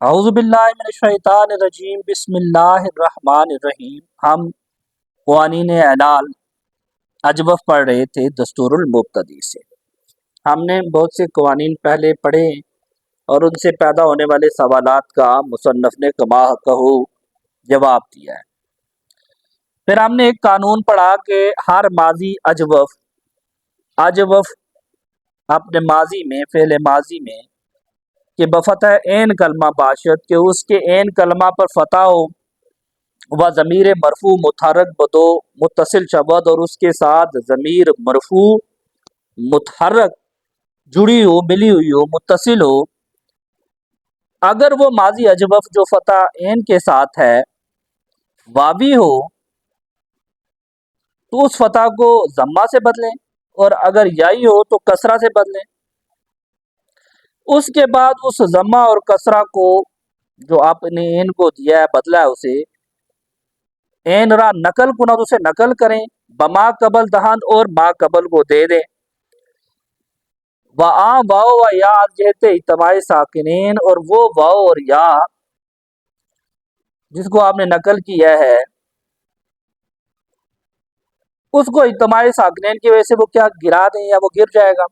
اعوذ باللہ من الشیطان الرجیم بسم اللہ الرحمن الرحیم۔ ہم قوانین اعلال اجوف پڑھ رہے تھے دستور المبتدی سے۔ ہم نے بہت سے قوانین پہلے پڑھے اور ان سے پیدا ہونے والے سوالات کا مصنف نے کما کہو جواب دیا ہے۔ پھر ہم نے ایک قانون پڑھا کہ ہر ماضی اجوف اپنے ماضی میں فعل ماضی میں کہ بفتح عین کلمہ باشد کہ اس کے عین کلمہ پر فتح ہو و ضمیر مرفوع متحرک بدو متصل شود اور اس کے ساتھ ضمیر مرفوع متحرک جڑی ہو ملی ہوئی ہو متصل ہو، اگر وہ ماضی اجوف جو فتح عین کے ساتھ ہے واوی ہو تو اس فتح کو ضمہ سے بدلیں، اور اگر یائی ہو تو کسرہ سے بدلیں۔ اس کے بعد اس ضمہ اور کسرہ کو جو آپ نے عین کو دیا ہے بدلا ہے اسے عین را نقل کنا تو اسے نقل کریں بما قبل دہن اور ما قبل کو دے دیں۔ واو و یا جہت اجتماع ساکنین اور وہ واو اور یا جس کو آپ نے نقل کیا ہے اس کو اجتماع ساکنین کی وجہ سے وہ کیا گرا دیں یا وہ گر جائے گا۔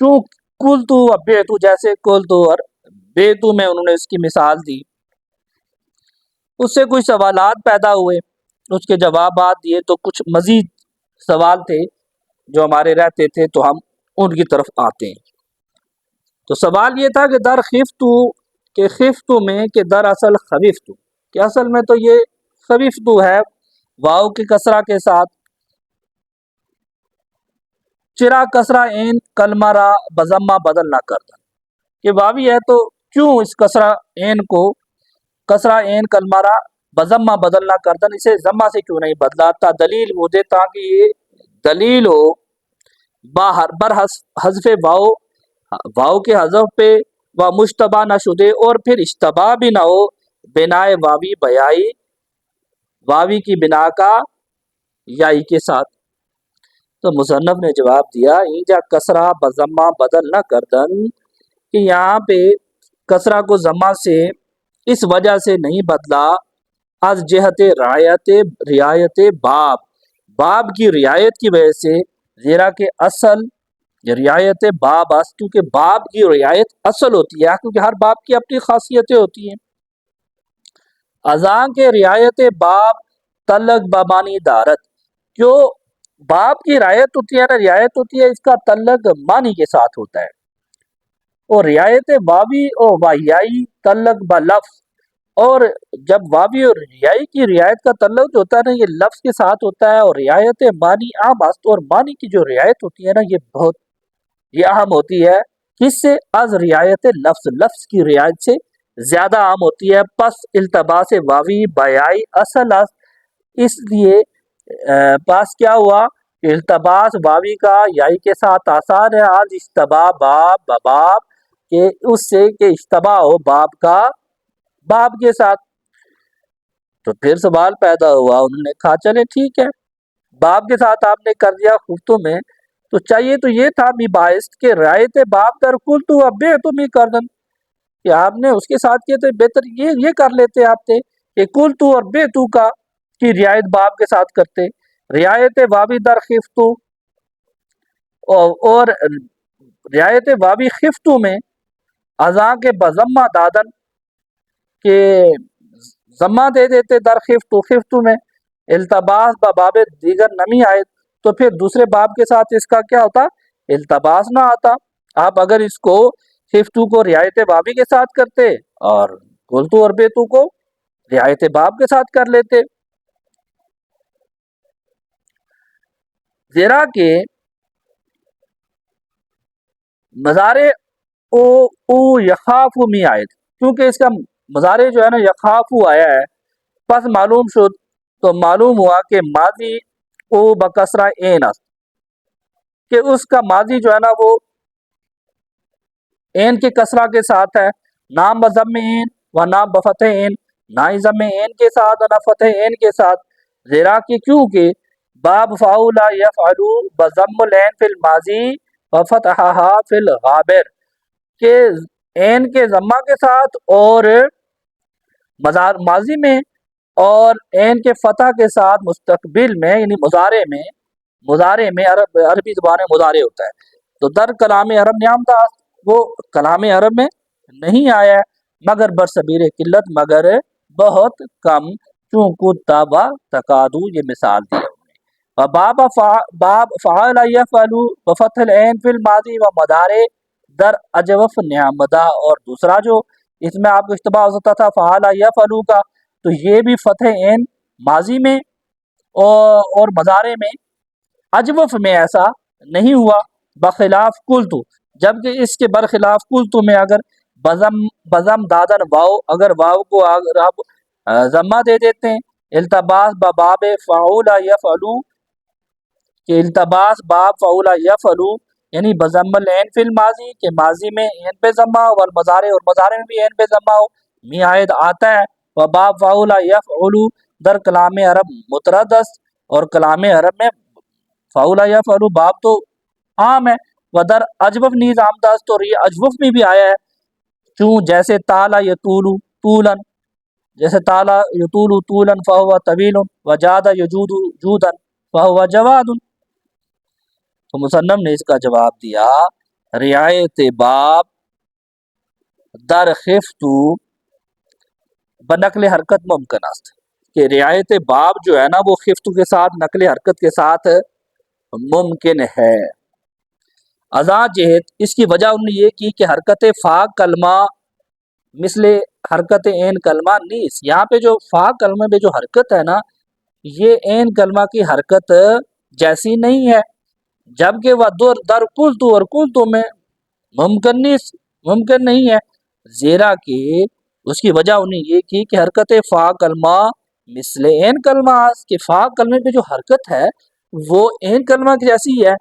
چون کل تو اور بے تو جیسے کل تو اور بے تو میں انہوں نے اس کی مثال دی، اس سے کچھ سوالات پیدا ہوئے، اس کے جوابات دیے، تو کچھ مزید سوال تھے جو ہمارے رہتے تھے تو ہم ان کی طرف آتے ہیں۔ تو سوال یہ تھا کہ در خفتو کہ خفتو میں کہ در اصل خففتو کہ اصل میں تو یہ خففتو ہے واو کے کسرہ کے ساتھ، چرا کسرہ عین کلمہ را بضمہ بدل نہ کرتا کہ واوی ہے تو کیوں اس کسرہ عین کو کسرہ عین کلمہ را بضمہ بدل نہ کرتا، اسے ضمہ سے کیوں نہیں بدلا؟ تا دلیل وہ دے تاکہ یہ دلیل ہو بر حذف واو کے حذف پہ و مشتبہ نہ شدے اور پھر اشتباہ بھی نہ ہو بنائے واوی بیائی واوی کی بنا کا یائی کے ساتھ۔ تو مصنف نے جواب دیا اینجا کسرہ بضمہ بدل نہ کردن کہ یہاں پہ کسرہ کو ضمہ سے اس وجہ سے نہیں بدلا از جہت رعایت باب کی رعایت کی وجہ سے، زیرا کہ اصل رعایت باب کیونکہ باب کی رعایت اصل ہوتی ہے کیونکہ ہر باب کی اپنی خاصیتیں ہوتی ہیں۔ ازاں کے رعایت باب تلق بابانی دارت جو باب کی رعایت ہوتی ہے نا، رعایت ہوتی ہے اس کا تعلق معنی کے ساتھ ہوتا ہے، اور رعایت واوی اور وائی تعلق بلفظ، اور جب واوی اور ریائی کی رعایت کا تعلق جو ہوتا ہے نا یہ لفظ کے ساتھ ہوتا ہے، اور رعایت معنی عام است اور معنی کی جو رعایت ہوتی ہے نا یہ اہم ہوتی ہے، کس سے؟ از رعایت لفظ کی رعایت سے زیادہ عام ہوتی ہے۔ پس التباس واوی بیائی اصل است، اس لیے پاس کیا ہوا کہ التباس واوی کا یائی کے ساتھ آسان ہے، آج اشتباہ باب کہ اس سے کہ اشتباہ ہو باب کا باب کے ساتھ۔ تو پھر سوال پیدا ہوا، انہوں نے کہا چلے ٹھیک ہے باب کے ساتھ آپ نے کر دیا خفتوں میں، تو چاہیے تو یہ تھا بھی باعث کہ رعایت باب در کل تو اب بے تم ہی کر دن کہ آپ نے اس کے ساتھ کیا تو بہتر یہ کر لیتے آپ تھے کہ کل تو اور بے تو کا کی رعایت باب کے ساتھ کرتے، رعایت واوی در خفتو اور رعایت واوی خفتو میں ازاں کے بضمہ دادن کہ ضمہ دے دیتے در خفتو میں التباس باب دیگر نمی آئے، تو پھر دوسرے باب کے ساتھ اس کا کیا ہوتا؟ التباس نہ آتا۔ آپ اگر اس کو خفتو کو رعایت واوی کے ساتھ کرتے اور کلتو اور بیتو کو رعایت باب کے ساتھ کر لیتے، زیرا کہ مضارع او یخافو می آئے کیونکہ اس کا مضارع جو ہے نا یخافو آیا ہے، پس معلوم شد تو معلوم ہوا کہ ماضی او بکسرہ عین است کہ اس کا ماضی جو ہے نا وہ عین کے کسرہ کے ساتھ ہے، نام بضم عین و نام بفتح عین، نہ ہی ضم عین کے ساتھ نہ فتح عین کے ساتھ، زیرا کہ کیونکہ باب فعول یفعلو بضم العین فی الماضی و فتحہا فی الغابر کہ این کے ضمہ کے ساتھ اور ماضی میں، اور این کے فتح کے ساتھ مستقبل میں یعنی مضارع میں عربی زبان میں مضارع ہوتا ہے. تو در کلام عرب نیامداز وہ کلام عرب میں نہیں آیا ہے مگر برصغیر قلت، مگر بہت کم، چونکہ تابا تقادو یہ مثال دی ہے. باب فعل یفعل بفتح العین فی الماضی و مضارع در اجوف نیامدہ. اور دوسرا جو اس میں آپ کو اشتباہ ہو سکتا تھا فعل یفعل کا، تو یہ بھی فتح عین ماضی میں اور مضارع میں، اجوف میں ایسا نہیں ہوا. بخلاف قلتو، جبکہ اس کے برخلاف قلتو میں اگر بزم دادن واو، اگر واو کو اگر آپ ضمہ دے دیتے ہیں، التباس باب فعول یفعلو، کہ التباس باب فعول یفعلو یعنی بضم العین فی الماضی، کہ ماضی میں عین پہ ضمہ ہو، والمضارع اور مضارع میں بھی عین پہ ضمہ ہو، می عائد آتا ہے. و باب فعول یفعلو در کلام عرب متردس، اور کلام عرب میں فعول یفعلو باب تو عام ہے. و در اجوف نیز آمداز، تو یہ اجوف میں بھی آیا ہے، چوں جیسے تالا یطولو طولن، جیسے تالا یطولو طولن فہو طویل، و جاد یجود جودن فہو جواد. تو مصنف نے اس کا جواب دیا رعایت باب در خفتو بنقل حرکت ممکن است، کہ رعایت باب جو ہے نا وہ خفتو کے ساتھ نقل حرکت کے ساتھ ممکن ہے. ازاں جہت اس کی وجہ انہوں نے یہ کی کہ حرکت فا کلمہ مثل حرکت عین کلمہ نیس، یہاں پہ جو فا کلمہ پہ جو حرکت ہے نا یہ عین کلمہ کی حرکت جیسی نہیں ہے، جبکہ وہ در قلتو اور قلتو میں ممکن نہیں ہے. زیرا کہ اس کی وجہ انہیں یہ کی کہ حرکت فا کلمہ مثل عین کلمہ، کہ فا کلمے پہ جو حرکت ہے وہ عین کلمہ کی جیسی ہے.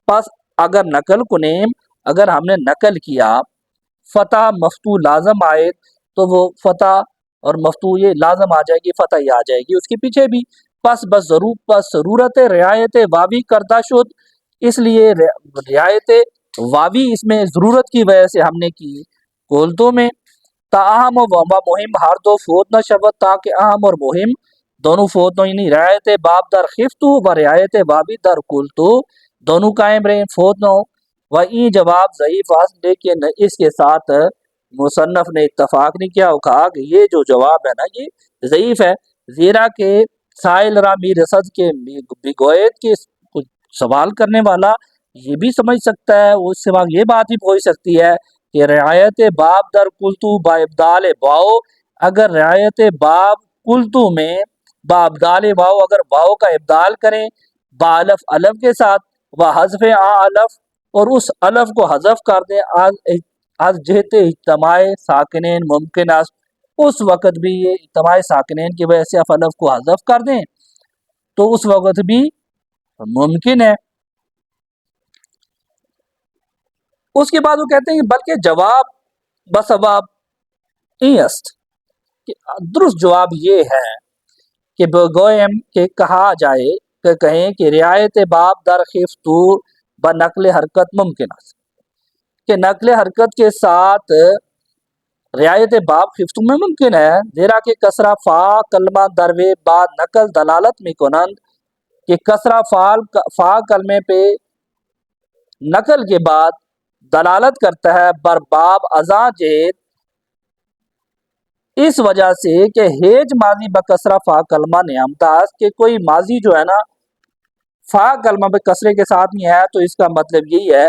پس اگر نقل کنیم، اگر ہم نے نقل کیا فتح مفتو لازم آئے تو وہ فتح اور مفتو یہ لازم آ جائے گی، فتح ہی آ جائے گی اس کے پیچھے بھی. پس ضرورت رعایت واوی کردہ شد، اس لیے رعایت واوی اس میں ضرورت کی وجہ سے ہم نے کی. قولتوں میں تاہم و مہم ہر دو فوت نہ شود، تاکہ اہم اور مہم دونوں فوت نہ، یعنی رعایت باب در خفتو و رعایت واوی در قلتو دونوں قائم رہیں، فوت نہ ہو. و این جواب ضعیف است، لیکن اس کے ساتھ مصنف نے اتفاق نہیں کیا، وہ کہا کہ یہ جو جواب ہے نا یہ ضعیف ہے. زیرا کہ سائل را می رسد کے بگویت کے سوال کرنے والا یہ بھی سمجھ سکتا ہے، اس سے یہ بات بھی پوچھ سکتی ہے کہ رعایت باب در قلتو با ابدال واو، اگر رعایت باب قلتو میں با ابدال واو، اگر واو کا ابدال کریں با الف الف کے ساتھ، و حذف الف اور اس الف کو حذف کر دیں از جہت اجتماع ساکنین ممکن است، اس وقت بھی یہ اجتماع ساکنین کی وجہ سے آپ الف کو حذف کر دیں تو اس وقت بھی ممکن ہے. اس کے بعد وہ کہتے ہیں بلکہ جواب بسباب این است، کہ درست جواب یہ ہے کہ بگویم کہ کہا جائے کہ کہیں کہ رعایت باب در خفتو بنقل حرکت ممکن است، کہ نقل حرکت کے ساتھ رعایت باب خفتو میں ممکن ہے. زیرا کہ کسرہ فا کلمہ دروے بعد نقل دلالت میں کنند، کہ کسرہ فا کلمے پہ نقل کے بعد دلالت کرتا ہے بر باب ازاں جہت، اس وجہ سے کہ ہیج ماضی بکسرہ فا کلمہ نیامتاز، کہ کوئی ماضی جو ہے نا فا کلمہ پہ کسرے کے ساتھ نہیں ہے، تو اس کا مطلب یہی ہے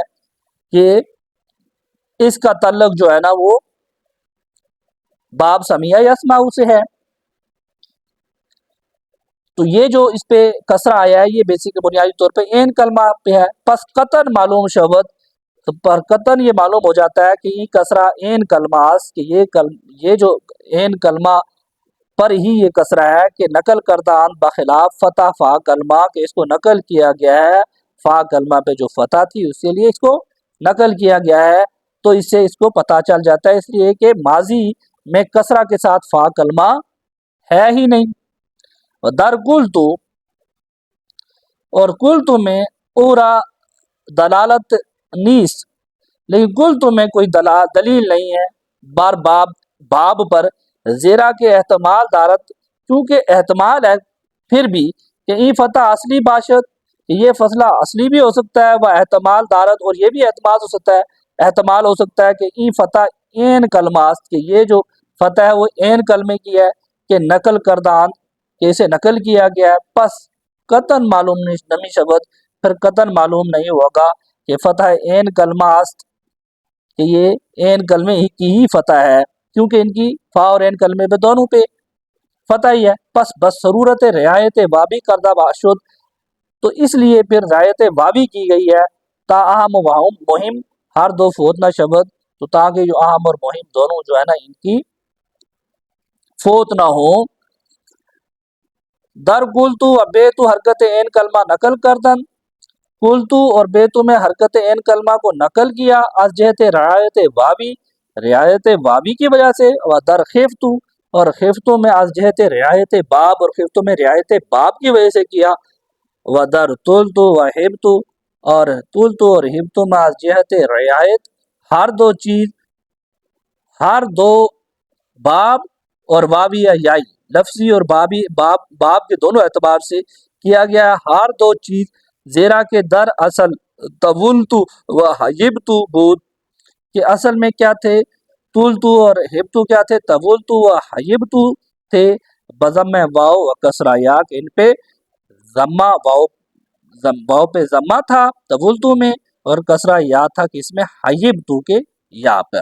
کہ اس کا تعلق جو ہے نا وہ باب سمیع یسمعو سے ہے. تو یہ جو اس پہ کسرہ آیا ہے یہ بیسک بنیادی طور پہ عین کلمہ پہ ہے. پس قطن معلوم شود، تو پر قطن یہ معلوم ہو جاتا ہے کہ یہ کسرہ عین کلمہ است، کہ یہ جو عین کلمہ پر ہی یہ کسرہ ہے، کہ نقل کردہ ان بخلاف فتح فا کلمہ، کہ اس کو نقل کیا گیا ہے فا کلمہ پہ جو فتح تھی اس کے لیے اس کو نقل کیا گیا ہے. تو اس سے اس کو پتہ چل جاتا ہے، اس لیے کہ ماضی میں کسرہ کے ساتھ فا کلمہ ہے ہی نہیں. در قلتو، اور قلتو میں اورا دلالت نیس، لیکن قلتو میں کوئی دلیل نہیں ہے بار باب پر زیرہ کے احتمال دارت، کیونکہ احتمال ہے پھر بھی کہ ای فتح اصلی باشد، یہ فصلہ اصلی بھی ہو سکتا ہے، وہ احتمال دارت، اور یہ بھی احتمال ہو سکتا ہے، احتمال ہو سکتا ہے کہ ای فتح این کلماست، کہ یہ جو فتح ہے وہ این کلمے کی ہے، کہ نقل کردان، کہ اسے نقل کیا گیا ہے، پس قطن معلوم نمی شبد، پھر قطن معلوم نہیں ہوگا کہ فتح این کلمہ است، کہ یہ این کلمے کی ہی فتح ہے، کیونکہ ان کی فا اور این کلمے پہ دونوں پہ فتح ہی ہے۔ پس بس ضرورت رعایت وابی کردہ باشد، تو اس لیے پھر رعایت وابی کی گئی ہے، تا اہم و مہم ہر دو فوت نہ شبد، تو تاکہ جو اہم اور مہم دونوں جو ہے نا ان کی فوت نہ ہو۔ در قلتو و بیتو حرکت این کلمہ نقل کردن، قلتو اور بیتو میں حرکت این کلمہ کو نقل کیا، از جہت رعایت وابی، رعایت وابی کی وجہ سے، و در خفتو اور خفتوں میں از جہت رعایت باب، اور خفتوں میں رعایت باب کی وجہ سے کیا، و در طلتو و حبتو اور طلتو اور حبتو میں از جہت رعایت ہر دو چیز، ہر دو باب اور واوی یا یائی، لفظی اور باب کے دونوں اعتبار سے کیا گیا ہے، ہر دو چیز زیرہ کے در اصل طولتو و حیبتو بود، کہ اصل میں کیا تھے، طولتو اور حبتو کیا تھے، طولتو و حیبتو تھے، بضم واو و کسرہ یا، کہ ان پہ ضمہ واو پہ ضمہ تھا طولتو میں، اور کسرہ یا تھا کہ اس میں حیبتو کے یا پر۔